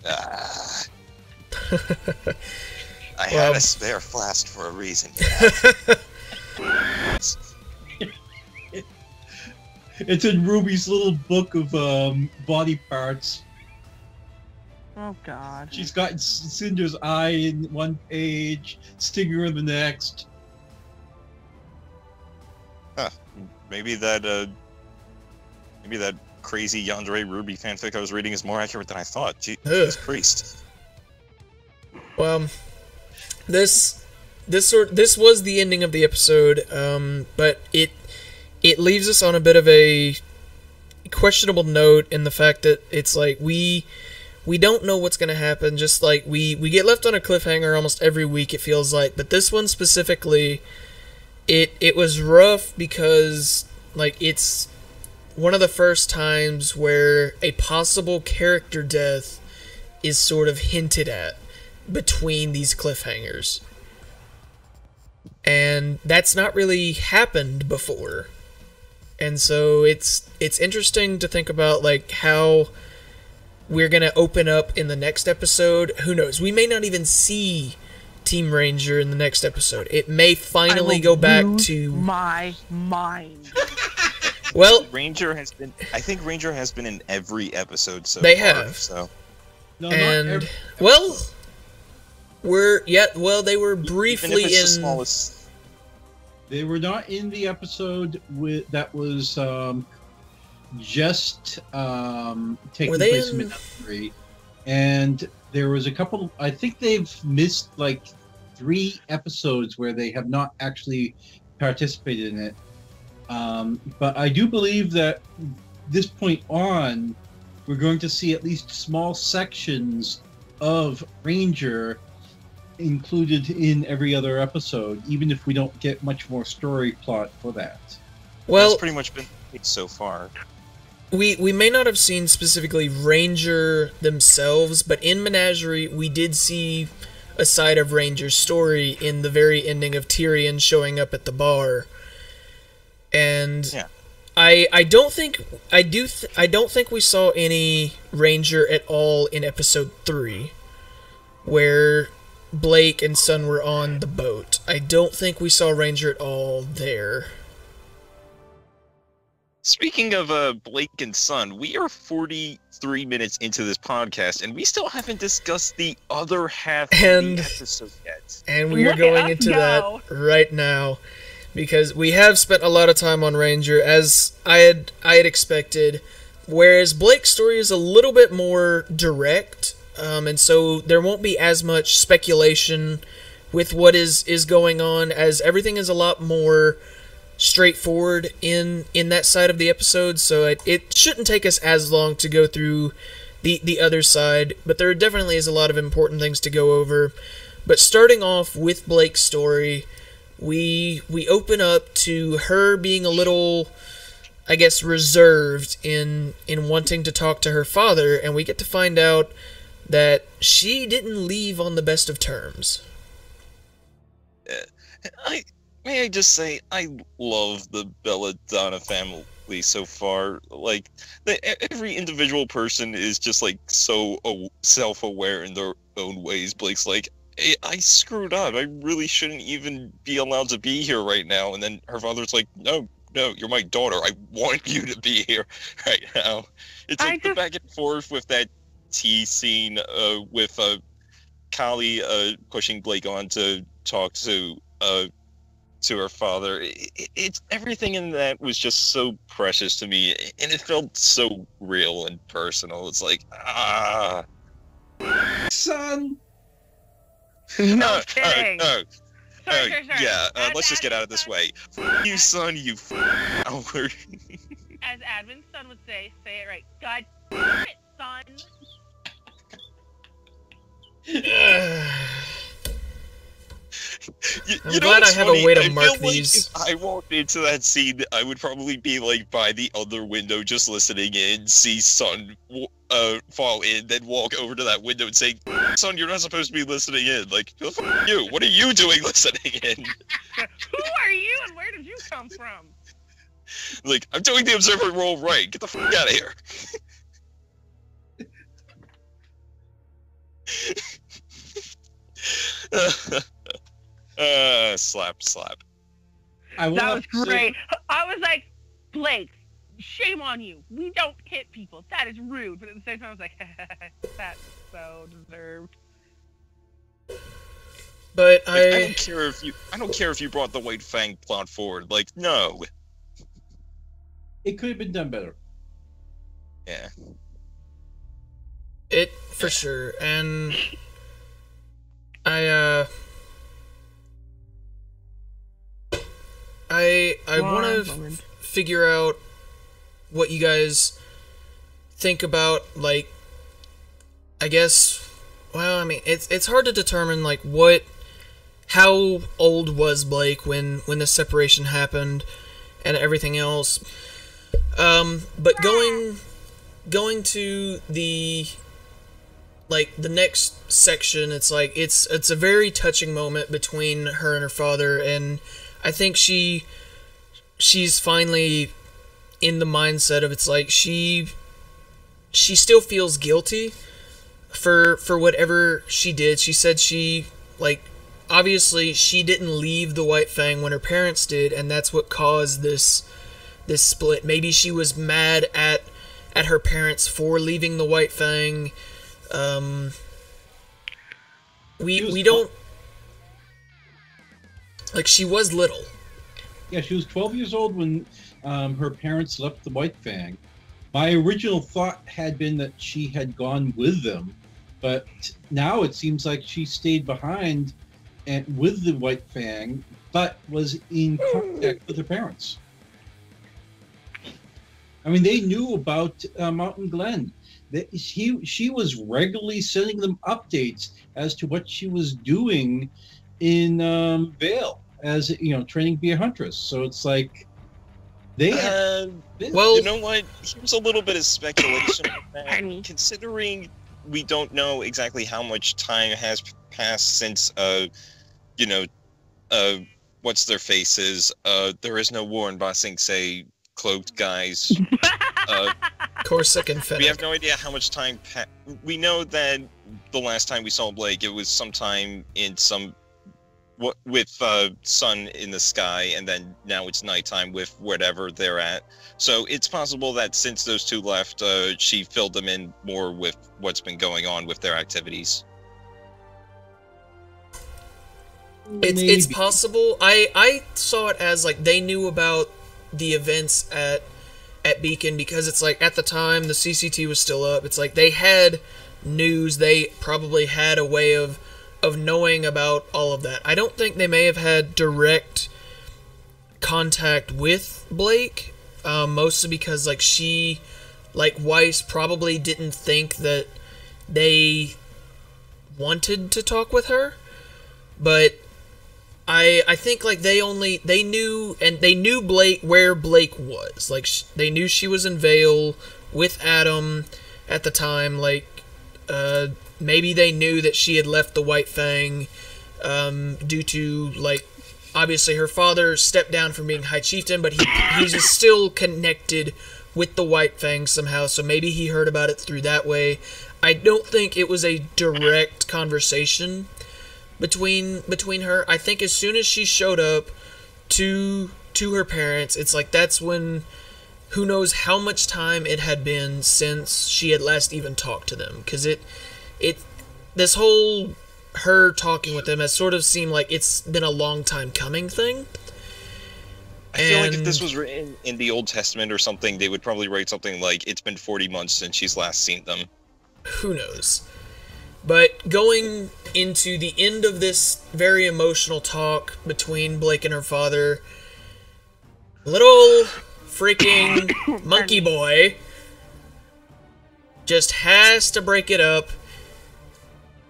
I had a spare flask for a reason. It's in Ruby's little book of body parts. Oh God. She's got Cinder's eye in one page, Stinger in the next. Huh. Maybe that crazy Yandere RWBY fanfic I was reading is more accurate than I thought. Jesus Christ. Well, this was the ending of the episode, but it leaves us on a bit of a questionable note in the fact that it's like we don't know what's going to happen. Just like we get left on a cliffhanger almost every week, it feels like. But this one specifically, it was rough because like it's one of the first times where a possible character death is sort of hinted at between these cliffhangers. And that's not really happened before. And so it's interesting to think about like how we're going to open up in the next episode. Who knows? We may not even see Team Ranger in the next episode. It may finally go back to my mind. Well, I think Ranger has been in every episode so they far. have. So. No, And they were briefly in. Smallest... They were not in the episode that was just taking place in Midnight 3. And there was a couple, I think they've missed like 3 episodes where they have not actually participated in it. But I do believe that this point on, we're going to see at least small sections of Ranger included in every other episode, even if we don't get much more story plot for that. Well, that's pretty much been so far. We may not have seen specifically Ranger themselves, but in Menagerie we did see a side of Ranger's story in the very ending of Tyrian showing up at the bar. And yeah. I don't think we saw any Ranger at all in episode 3, where Blake and Sun were on the boat. I don't think we saw Ranger at all there. Speaking of Blake and Sun, we are 43 minutes into this podcast, and we still haven't discussed the other half of the episode yet. And we are going into that right now, because we have spent a lot of time on Ranger, as I had expected, whereas Blake's story is a little bit more direct, and so there won't be as much speculation with what is going on, as everything is a lot more straightforward in that side of the episode, so it shouldn't take us as long to go through the other side, but there definitely is a lot of important things to go over. But starting off with Blake's story, we open up to her being a little, I guess, reserved in wanting to talk to her father, and we get to find out that she didn't leave on the best of terms. May I just say, I love the Belladonna family so far. Like, every individual person is just, like, so self-aware in their own ways. Blake's like, hey, I screwed up. I really shouldn't even be allowed to be here right now. And then her father's like, no, you're my daughter. I want you to be here right now. It's like the back and forth with that tea scene with Kali pushing Blake on to talk to to her father. It's everything in that was just so precious to me, and it felt so real and personal. It's like, son. No kidding. Sorry. Yeah, let's just get out of this way. You son, you coward. As Advin's son would say it right. God damn it, son. I'm glad I have a way to mark these. Like if I walked into that scene, I would probably be like by the other window just listening in, see son fall in, then walk over to that window and say, son, you're not supposed to be listening in. Like, who the fuck are you? What are you doing listening in? Who are you and where did you come from? Like, I'm doing the observer role right. Get the fuck out of here. Slap. That was great. I was like, Blake, shame on you. We don't hit people. That is rude. But at the same time, I was like, that's so deserved. But like, I don't care if you brought the White Fang plot forward. Like, no. It could have been done better. Yeah. It for sure, and I want to figure out what you guys think about, like, I guess, well, I mean, it's hard to determine, like, how old was Blake when the separation happened and everything else. But going to the, like, the next section, it's like, it's a very touching moment between her and her father, and I think she's finally in the mindset of, it's like, she still feels guilty for whatever she did. She said she, like, obviously she didn't leave the White Fang when her parents did, and that's what caused this split. Maybe she was mad at her parents for leaving the White Fang. We don't, like, she was little. Yeah, she was 12 years old when her parents left the White Fang. My original thought had been that she had gone with them, but now it seems like she stayed behind and with the White Fang, but was in contact with her parents. I mean, they knew about Mountain Glen. She was regularly sending them updates as to what she was doing in Vale as, you know, training to be a huntress. So it's like they well, you know what? Here's a little bit of speculation. Considering we don't know exactly how much time has passed since you know, what's their faces? There is no war in Ba Sing Se. Cloaked guys. Corsic and Fennec. We have no idea how much time we know that the last time we saw Blake, it was sometime in with sun in the sky, and then now it's nighttime with whatever they're at. So it's possible that since those two left, she filled them in more with what's been going on with their activities. It's possible. I saw it as, like, they knew about the events at Beacon, because it's like, at the time the CCT was still up. It's like they had news. They probably had a way of knowing about all of that. I don't think they may have had direct contact with Blake, mostly because, like, she, like Weiss, probably didn't think that they wanted to talk with her, but I think, like, they knew Blake, where Blake was. Like, they knew she was in Vale with Adam at the time. Like, maybe they knew that she had left the White Fang due to, like, obviously her father stepped down from being High Chieftain, but he's still connected with the White Fang somehow, so maybe he heard about it through that way. I don't think it was a direct conversation between her. I think as soon as she showed up to her parents, it's like, that's when, who knows how much time it had been since she had last even talked to them, because this whole her talking with them has sort of seemed like it's been a long time coming thing. I feel like if this was written in the Old Testament or something, they would probably write something like, it's been 40 months since she's last seen them. Who knows? But going into the end of this very emotional talk between Blake and her father, little freaking monkey boy just has to break it up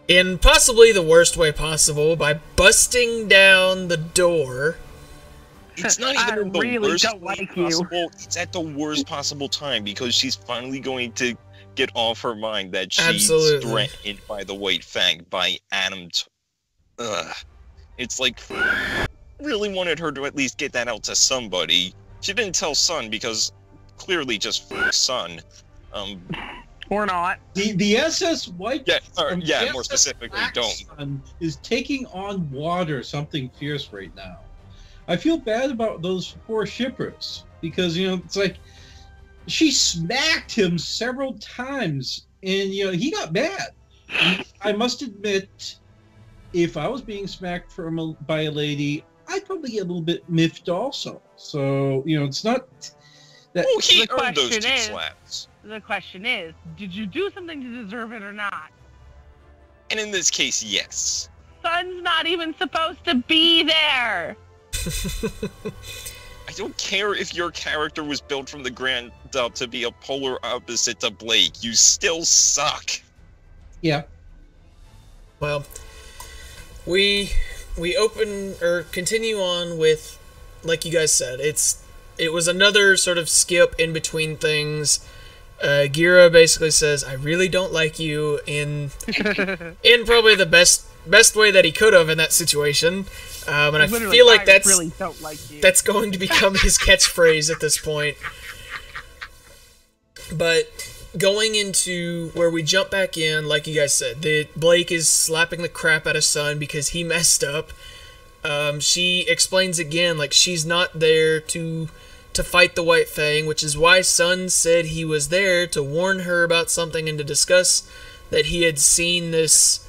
in possibly the worst way possible by busting down the door. It's not even in the worst way possible. It's at the worst possible time because she's finally going to get off her mind that she's threatened by the White Fang, by Adam. It's like, really wanted her to at least get that out to somebody. She didn't tell Sun because clearly just Sun. Or not. The SS White more specifically, don't. Sun is taking on water something fierce right now. I feel bad about those poor shippers because, you know, it's like she smacked him several times and, you know, he got mad. And I must admit, if I was being smacked by a lady, I'd probably get a little bit miffed also. So, you know, it's not that. Oh, he earned those 2 slaps. The question is, did you do something to deserve it or not? And in this case, yes. Sun's not even supposed to be there. I don't care if your character was built from the ground up to be a polar opposite to Blake. You still suck. Yeah. Well, we continue on with, like you guys said, it was another sort of skip in between things. Qrow basically says, "I really don't like you," in probably the best way that he could have in that situation. And I feel like really don't like you. That's going to become his catchphrase at this point. But going into where we jump back in, like you guys said, Blake is slapping the crap out of Sun because he messed up. She explains again, like, she's not there to fight the White Fang, which is why Sun said he was there to warn her about something and to discuss that he had seen this.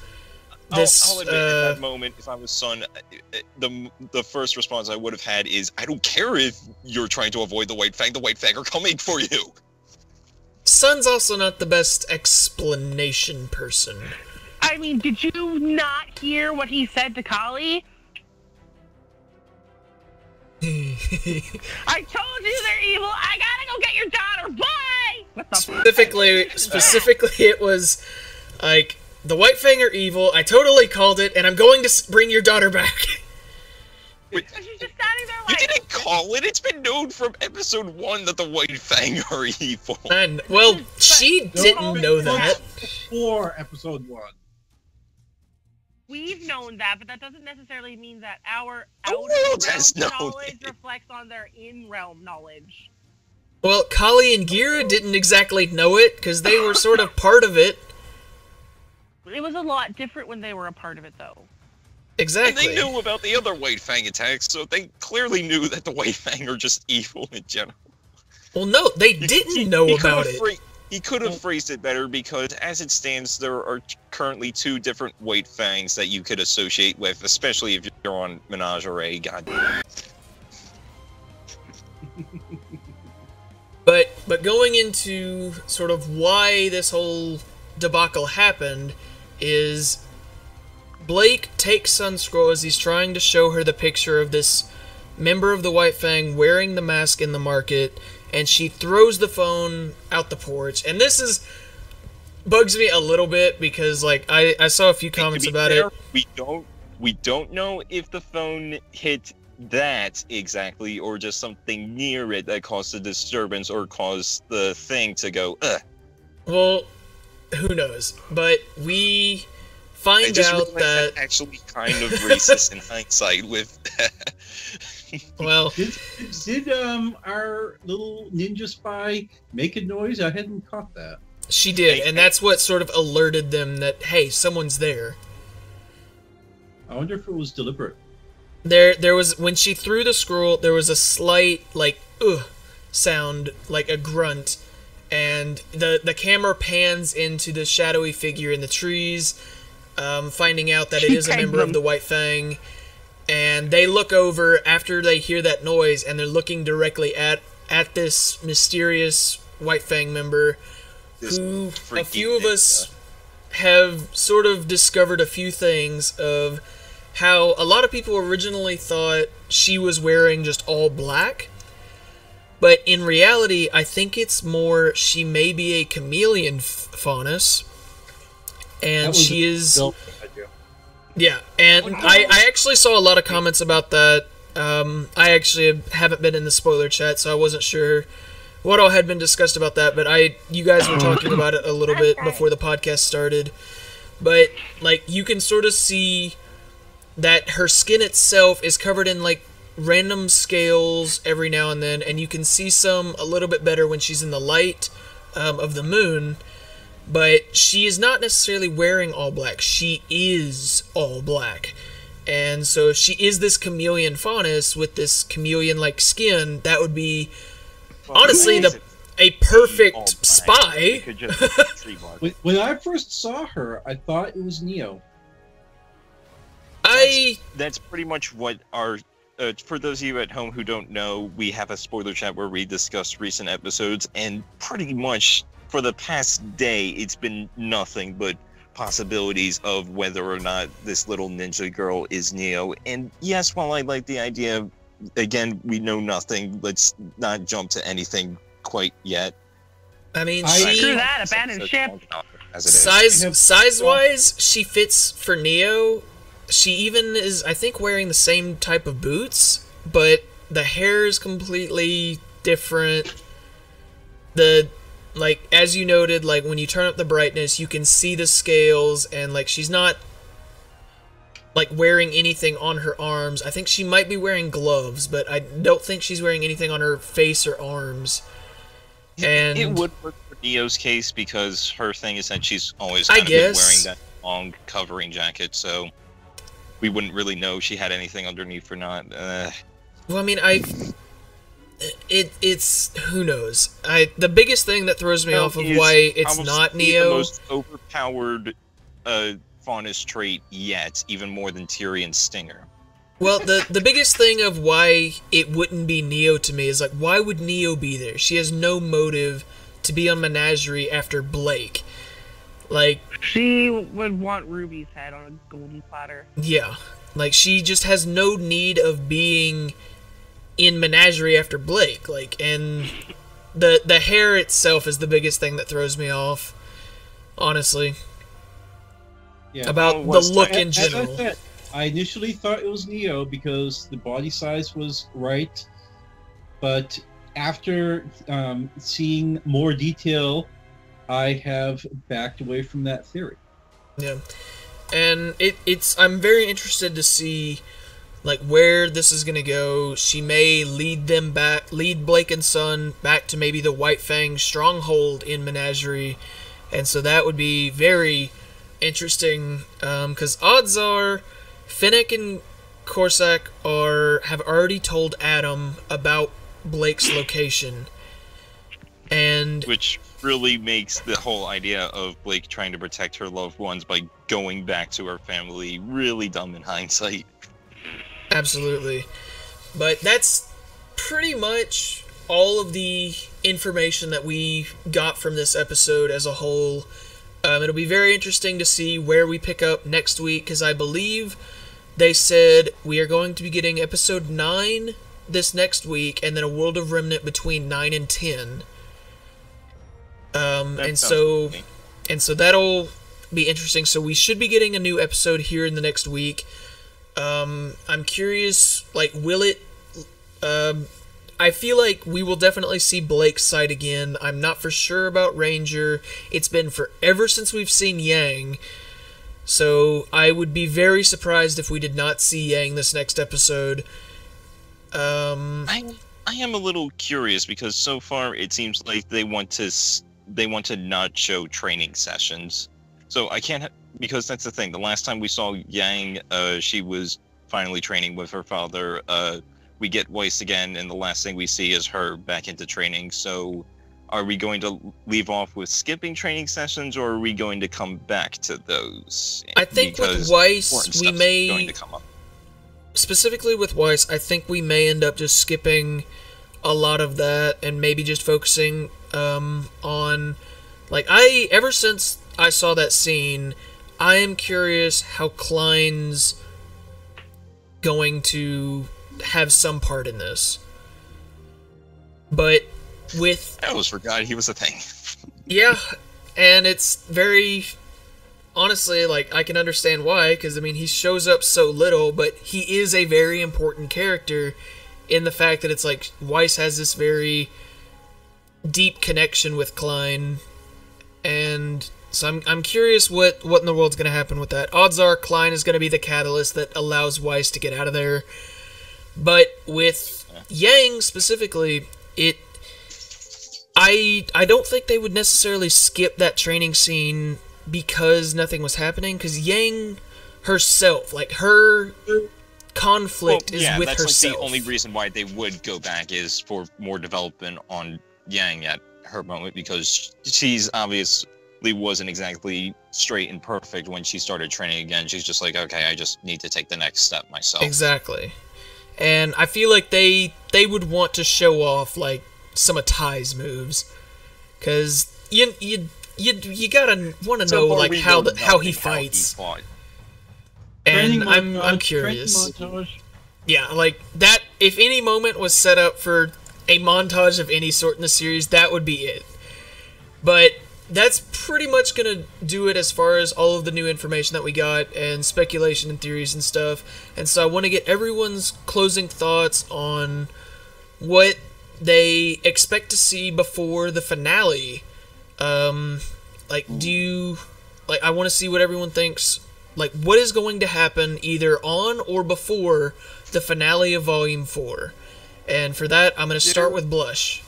I'll admit, at that moment, if I was Sun, the first response I would have had is, I don't care if you're trying to avoid the White Fang are coming for you. Sun's also not the best explanation person. I mean, did you not hear what he said to Kali? I told you they're evil. I gotta go get your daughter. Bye. What the specifically, it was like, the White Fang are evil. I totally called it, and I'm going to bring your daughter back. Wait, she's just standing there like, you didn't call it. It's been known from episode 1 that the White Fang are evil. And, well, she didn't know that. Before episode 1. We've known that, but that doesn't necessarily mean that our out-of-realm knowledge reflects on their in-realm knowledge. Well, Kali and Qrow didn't exactly know it, because they were sort of part of it. It was a lot different when they were a part of it, though. Exactly. And they knew about the other White Fang attacks, so they clearly knew that the White Fang are just evil in general. Well, no, they didn't know about it. He could have phrased it better because, as it stands, there are currently 2 different White Fangs that you could associate with, especially if you're on Menagerie. God. But going into sort of why this whole debacle happened is Blake takes Sunscroll as he's trying to show her the picture of this member of the White Fang wearing the mask in the market, and she throws the phone out the porch. And this bugs me a little bit because, like, I saw a few comments about it. We don't know if the phone hit that exactly or just something near it that caused the disturbance or caused the thing to go, ugh. Well, who knows? But we find out that actually kind of racist in hindsight with well, did our little ninja spy make a noise? I hadn't caught that. She did, and that's what sort of alerted them that, hey, someone's there. I wonder if it was deliberate. There was, when she threw the scroll, there was a slight, like, ugh sound, like a grunt, and the camera pans into the shadowy figure in the trees, finding out that it is a member of the White Fang, and they look over after they hear that noise, and they're looking directly at this mysterious whitefang member, who a few of us have sort of discovered a few things of how a lot of people originally thought she was wearing just all black. But in reality, I think it's more she may be a chameleon faunus. And she is... Yeah, and I actually saw a lot of comments about that. I actually haven't been in the spoiler chat, so I wasn't sure what all had been discussed about that, but you guys were talking about it a little bit before the podcast started. But, like, you can sort of see that her skin itself is covered in, like, random scales every now and then, and you can see some a little bit better when she's in the light of the moon, but she is not necessarily wearing all black. She is all black. And so if she is this chameleon faunus with this chameleon-like skin, that would be, honestly, a perfect spy. When I first saw her, I thought it was Neo. That's pretty much what our... for those of you at home who don't know, we have a spoiler chat where we discuss recent episodes, and pretty much for the past day, it's been nothing but possibilities of whether or not this little ninja girl is Neo. And yes, while I like the idea, again, we know nothing. Let's not jump to anything quite yet. I mean, screw that, abandoned ship. Size-wise, she fits for Neo. She even is, I think, wearing the same type of boots, but the hair is completely different. Like, as you noted, like, when you turn up the brightness, you can see the scales, and, like, she's not, like, wearing anything on her arms. I think she might be wearing gloves, but I don't think she's wearing anything on her face or arms. And it would work for Neo's case, because her thing is that she's always kind of been wearing that long covering jacket, so we wouldn't really know if she had anything underneath or not. Well, I mean, it's who knows. The biggest thing that throws me off of why it's not Neo. The most overpowered faunus trait yet, even more than Tyrion's stinger. Well, the biggest thing of why it wouldn't be Neo to me is, like, why would Neo be there? She has no motive to be on Menagerie after Blake. Like, she would want Ruby's head on a golden platter. Yeah, like, she just has no need of being in Menagerie after Blake. Like, and the hair itself is the biggest thing that throws me off, honestly. Yeah, about the look in general. As I said, I initially thought it was Neo because the body size was right, but after seeing more detail, I have backed away from that theory. Yeah, and I'm very interested to see, like, where this is gonna go. She may lead Blake and Son back to maybe the Whitefang stronghold in Menagerie, and so that would be very interesting. Because odds are, Finnick and Corsac have already told Adam about Blake's location, and which really makes the whole idea of Blake trying to protect her loved ones by going back to her family really dumb in hindsight. Absolutely. But that's pretty much all of the information that we got from this episode as a whole. It'll be very interesting to see where we pick up next week, because I believe they said we are going to be getting episode 9 this next week, and then a World of Remnant between 9 and 10. And so that'll be interesting. So we should be getting a new episode here in the next week. I'm curious, like, will it... I feel like we will definitely see Blake's side again. I'm not for sure about Ranger. It's been forever since we've seen Yang. So I would be very surprised if we did not see Yang this next episode. I am a little curious, because so far it seems like they want to not show training sessions. So I can't, because that's the thing. The last time we saw Yang, she was finally training with her father. We get Weiss again, and the last thing we see is her back into training. So are we going to leave off with skipping training sessions, or are we going to come back to those? I think with Weiss, we may... Going to come up. specifically with Weiss, I think we may end up just skipping a lot of that and maybe just focusing on, like, ever since I saw that scene, I am curious how Klein's going to have some part in this. But with... I almost forgot he was a thing. Yeah, and it's very... Honestly, like, I can understand why, because, I mean, he shows up so little, but he is a very important character in the fact that it's like, Weiss has this very deep connection with Klein, and so I'm curious what in the world's going to happen with that. Odds are Klein is going to be the catalyst that allows Weiss to get out of there, but with Yang specifically, I don't think they would necessarily skip that training scene because nothing was happening, because Yang herself, like, her conflict is with herself. That's like the only reason why they would go back is for more development on Yang at her moment, because she's obviously wasn't exactly straight and perfect when she started training again. She's just like, okay, I just need to take the next step myself. Exactly. And I feel like they would want to show off, like, some of Ty's moves, because you gotta want to know, like, how he fights. And I'm curious. Yeah, like, that, if any moment was set up for a montage of any sort in the series, that would be it. But that's pretty much gonna do it as far as all of the new information that we got, and speculation and theories and stuff. And so I want to get everyone's closing thoughts on what they expect to see before the finale. Like, I want to see what everyone thinks, like, what is going to happen either on or before the finale of Volume 4. And for that, I'm going to start with Blush.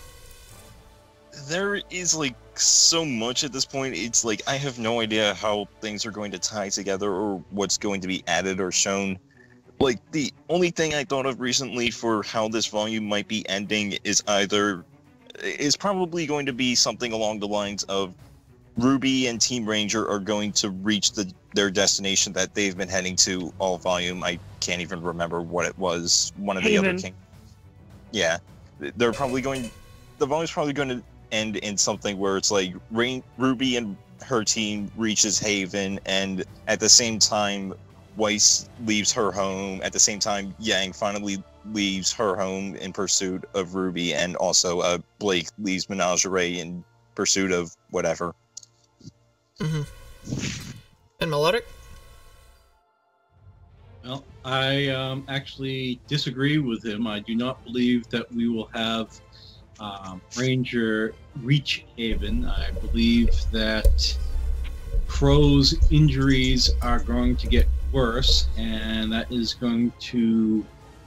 There is, like, so much at this point. It's like, I have no idea how things are going to tie together or what's going to be added or shown. Like, the only thing I thought of recently for how this volume might be ending is probably going to be something along the lines of RWBY and Team Ranger are going to reach their destination that they've been heading to all volume. I can't even remember what it was. One of the other kings. Yeah. The volume's probably going to end in something where it's like RWBY and her team reaches Haven, and at the same time Weiss leaves her home. At the same time, Yang finally leaves her home in pursuit of RWBY, and also Blake leaves Menagerie in pursuit of whatever. And Melodic? Well, I actually disagree with him. I do not believe that we will have Ranger reach Haven. I believe that Qrow's injuries are going to get worse, and that is going to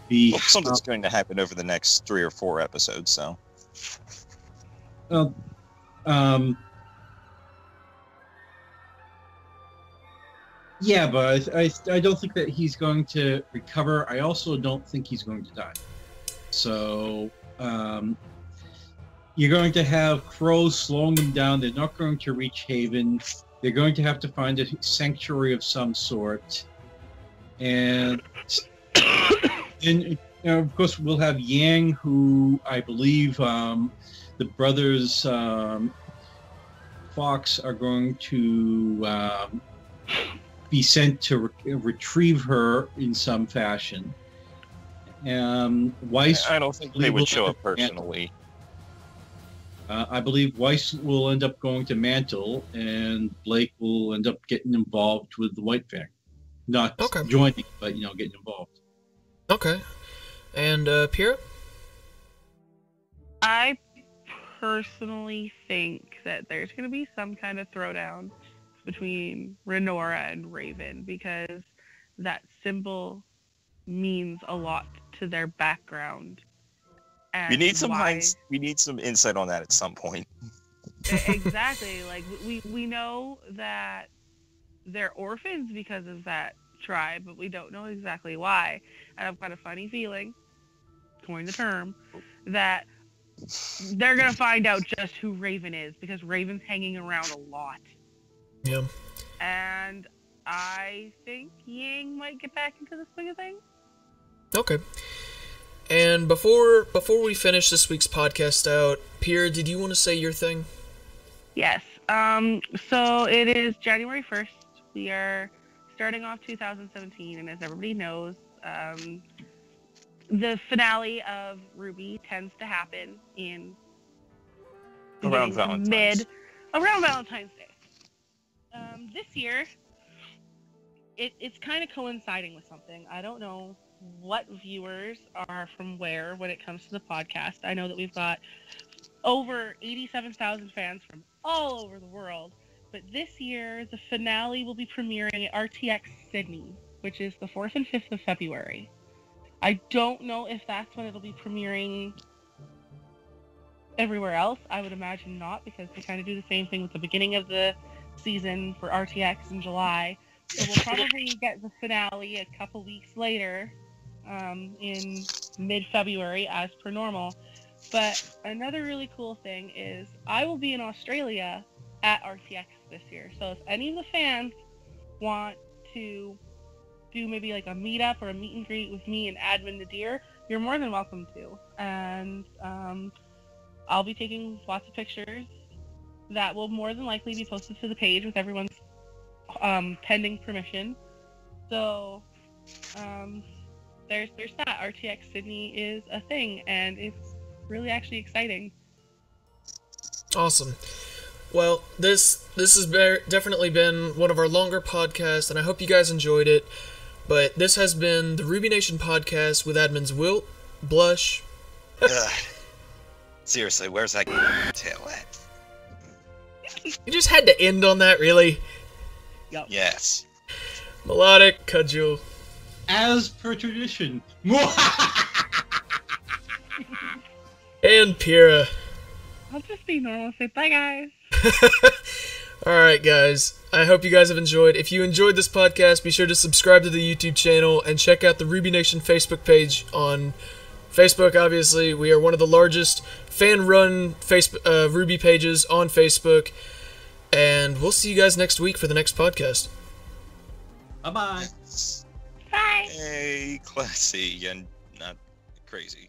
be... Well, something's going to happen over the next 3 or 4 episodes, so... Yeah, but I don't think that he's going to recover. I also don't think he's going to die. So, you're going to have Qrow slowing them down. They're not going to reach Haven. They're going to have to find a sanctuary of some sort. And of course, we'll have Yang, who I believe the brothers Fox are going to be sent to retrieve her in some fashion. Weiss, I don't think they would show up personally. I believe Weiss will end up going to Mantle, and Blake will end up getting involved with the whitefang. Not joining, but, getting involved. Okay. And Pyrrha? I personally think that there's going to be some kind of throwdown between Renora and Raven, because that symbol means a lot to their background. And we need some insight on that at some point. Exactly. Like, we know that they're orphans because of that tribe, but we don't know exactly why. And I've got a funny feeling, coin the term, that they're going to find out just who Raven is, because Raven's hanging around a lot. Yeah. And I think Yang might get back into the swing of things. Okay. And before we finish this week's podcast out, Pyrrha, did you want to say your thing? Yes. So it is January 1st. We are starting off 2017, and as everybody knows, the finale of RWBY tends to happen in Around Valentine's Day. This year, it's kind of coinciding with something. I don't know what viewers are from where when it comes to the podcast. I know that we've got over 87,000 fans from all over the world, but this year the finale will be premiering at RTX Sydney, which is the 4th and 5th of February. I don't know if that's when it'll be premiering everywhere else. I would imagine not, because they kind of do the same thing with the beginning of the season for RTX in July. So we'll probably get the finale a couple weeks later, in mid-February as per normal. But another really cool thing is I will be in Australia at RTX this year. So if any of the fans want to do maybe like a meetup or a meet and greet with me and Admin Nadir, you're more than welcome to. And I'll be taking lots of pictures that will more than likely be posted to the page with everyone's pending permission. So there's that. RTX Sydney is a thing, and it's really actually exciting. Awesome. Well, this has definitely been one of our longer podcasts, and I hope you guys enjoyed it. But this has been the RWBY Nation podcast with admins Wilt, Blush. Seriously, where's that tail at? You just had to end on that, really? Yep. Yes. Melodic, Cudgel. As per tradition. And Pyrrha. I'll just be normal. Say bye, guys. Alright, guys. I hope you guys have enjoyed. If you enjoyed this podcast, be sure to subscribe to the YouTube channel and check out the RWBY Nation Facebook page on Facebook. Obviously, we are one of the largest fan-run RWBY pages on Facebook. And we'll see you guys next week for the next podcast. Bye-bye. Bye. Hey, classy and not crazy.